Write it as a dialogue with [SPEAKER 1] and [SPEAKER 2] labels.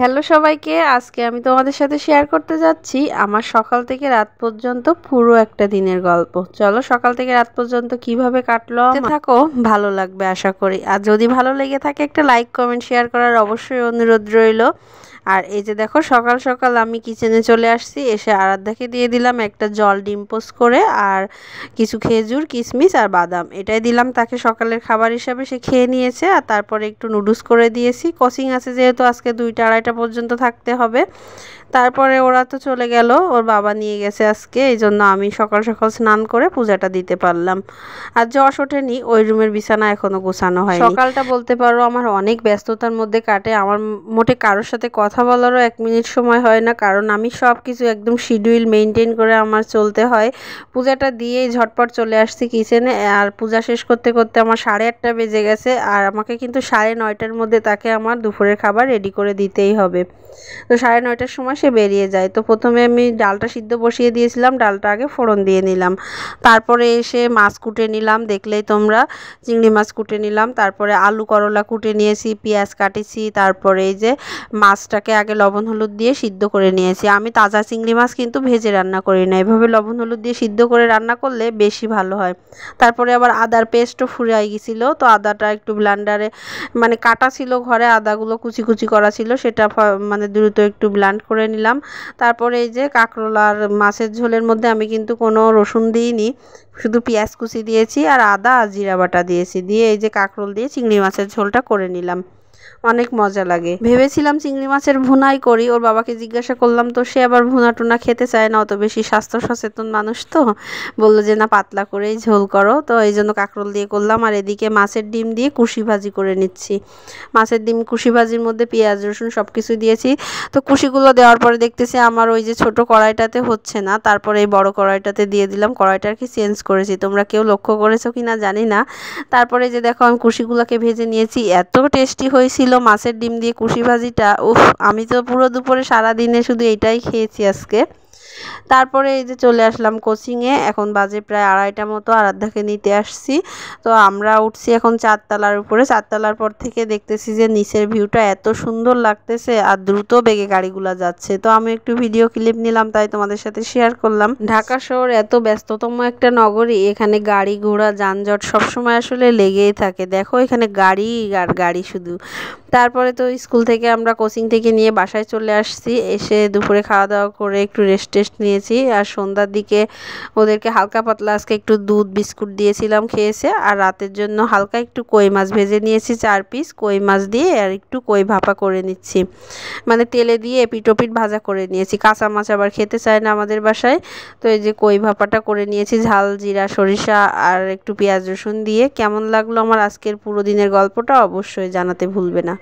[SPEAKER 1] Hello সবাইকে, আজকে আমি তোমাদের সাথে শেয়ার করতে যাচ্ছি আমার সকাল থেকে রাত পর্যন্ত পুরো একটা দিনের গল্প। চলো সকাল থেকে রাত পর্যন্ত কিভাবে কাটলো থাকো, ভালো লাগবে আশা করি। আর যদি ভালো লেগে থাকে একটা লাইক কমেন্ট শেয়ার করার অবশ্যই অনুরোধ রইল। আর এই যে দেখো সকাল সকাল আমি কিচেনে চলে আসছি, এসে আরাধ্যাকে দিয়ে দিলাম একটা জল ডিম পোস্ট করে আর কিছু খেজুর কিশমিশ আর বাদাম, এটাই দিলাম তাকে সকালের খাবার হিসাবে। সে খেয়ে নিয়েছে আর তারপরে একটু নুডলস করে দিয়েছি। কোচিং আছে যেহেতু আজকে 2টা 2:30টা পর্যন্ত থাকতে হবে। তারপরে ওরা তো চলে গেল, ওর বাবা নিয়ে গেছে আজকে, এই জন্য আমি সকাল সকাল স্নান করে পূজাটা দিতে পারলাম। আর যশ ওঠেনি, ওই রুমের বিছানা এখনো গোছানো হয়নি। সকালটা বলতে পারো আমার অনেক ব্যস্ততার মধ্যে কাটে। আমার মোটে কারোর সাথে কথা বলারও 1 মিনিট সময় হয় না, কারণ আমি সব কিছু একদম শিডিউল মেনটেন করে আমার চলতে হয়। পূজাটা দিয়েই ঝটপট চলে আসছি কিচেনে, আর পূজা শেষ করতে করতে আমার 8:30 বেজে গেছে। আর আমাকে কিন্তু 9:30টার মধ্যে তাকে আমার দুপুরের খাবার রেডি করে দিতেই হবে। তো 9:30টার সময় সে বেরিয়ে যায়। তো প্রথমে আমি ডালটা সিদ্ধ বসিয়ে দিয়েছিলাম, ডালটা আগে ফোড়ন দিয়ে নিলাম। তারপরে এসে মাছ কুটে নিলাম, দেখলেই তোমরা চিংড়ি মাছ কুটে নিলাম। তারপরে আলু করলা কুটে নিয়েছি, পেঁয়াজ কাটেছি। তারপরে এই যে মাছটাকে আগে লবণ হলুদ দিয়ে সিদ্ধ করে নিয়েছি। আমি তাজা চিংড়ি মাছ কিন্তু ভেজে রান্না করি না, এভাবে লবণ হলুদ দিয়ে সিদ্ধ করে রান্না করলে বেশি ভালো হয়। তারপরে আবার আদার পেস্টও ফুরাই গেছিল, তো আদাটা একটু ব্লেন্ডারে মানে কাটা ছিল ঘরে, আদাগুলো কুচি কুচি করা ছিল, সেটা মানে দ্রুত একটু ব্লেন্ড করে নিলাম। তারপরে এই যে কাঁকরোল আর মাছের ঝোলের মধ্যে আমি কিন্তু কোনো রসুন দিইনি, শুধু পেঁয়াজ কুচি দিয়েছি আর আদা আর জিরা বাটা দিয়েছি, দিয়ে এই যে কাঁকরোল দিয়ে চিংড়ি মাছের ঝোলটা করে নিলাম। অনেক মজা লাগে। ভেবেছিলাম চিংড়ি মাছের ভুনাই করি, ওর বাবাকে জিজ্ঞাসা করলাম, তো সে আবার ভুনা টুনা খেতে চায় না, অত বেশি স্বাস্থ্য সচেতন মানুষ, তো বললো যে না পাতলা করেই ঝোল করো। তো এই জন্য কাঁকরোল দিয়ে করলাম। আর এদিকে মাছের ডিম দিয়ে কুশি ভাজি করে নিচ্ছি। মাছের ডিম কুশি ভাজির মধ্যে পেঁয়াজ রসুন সব কিছু দিয়েছি। তো কুশিগুলো দেওয়ার পরে দেখতেছি আমার ওই যে ছোট কড়াইটাতে হচ্ছে না, তারপরে এই বড় কড়াইটাতে দিয়ে দিলাম। কড়াইটা আর কি চেঞ্জ করেছি, তোমরা কেউ লক্ষ্য করেছো কি না জানি না। তারপরে যে দেখো আমি কুশিগুলোকে ভেজে নিয়েছি, এত টেস্টি হয়েছিল মাছের ডিম দিয়ে কুশি ভাজিটা। উফ, আমি তো পুরো দুপুরে সারাদিনে শুধু এটাই খেয়েছি আজকে। তারপরে এই যে চলে আসলাম কোচিংয়ে, এখন বাজে প্রায় 2:30টা মতো, আরাধ্যাকে নিতে আসছি। তো আমরা উঠছি এখন 4তলার উপরে। 4তলার পর থেকে দেখতেছি যে নিচের ভিউটা এত সুন্দর লাগতেছে, আর দ্রুত বেগে গাড়িগুলো যাচ্ছে। তো আমি একটু ভিডিও ক্লিপ নিলাম, তাই তোমাদের সাথে শেয়ার করলাম। ঢাকা শহর এত ব্যস্ততম একটা নগরী, এখানে গাড়ি ঘোড়া যানজট সবসময় আসলে লেগেই থাকে। দেখো এখানে গাড়ি আর গাড়ি শুধু। তারপরে তো স্কুল থেকে আমরা কোচিং থেকে নিয়ে বাসায় চলে আসছি, এসে দুপুরে খাওয়া দাওয়া করে একটু রেস্ট নিয়েছি। আর সন্ধ্যার দিকে ওদেরকে হালকা পাতলা আজকে একটু দুধ বিস্কুট দিয়েছিলাম, খেয়েছে। আর রাতের জন্য হালকা একটু কই মাছ ভেজে নিয়েছি, 4 পিস কই মাছ দিয়ে, আর একটু কই ভাপা করে নিচ্ছি, মানে তেলে দিয়ে এপিট ওপিট ভাজা করে নিয়েছি। কাঁচা মাছ আবার খেতে চায় না আমাদের বাসায়। তো এই যে কই ভাপাটা করে নিয়েছি, ঝাল জিরা সরিষা আর একটু পেঁয়াজ রসুন দিয়ে। কেমন লাগলো আমার আজকের পুরো দিনের গল্পটা অবশ্যই জানাতে ভুলবে না।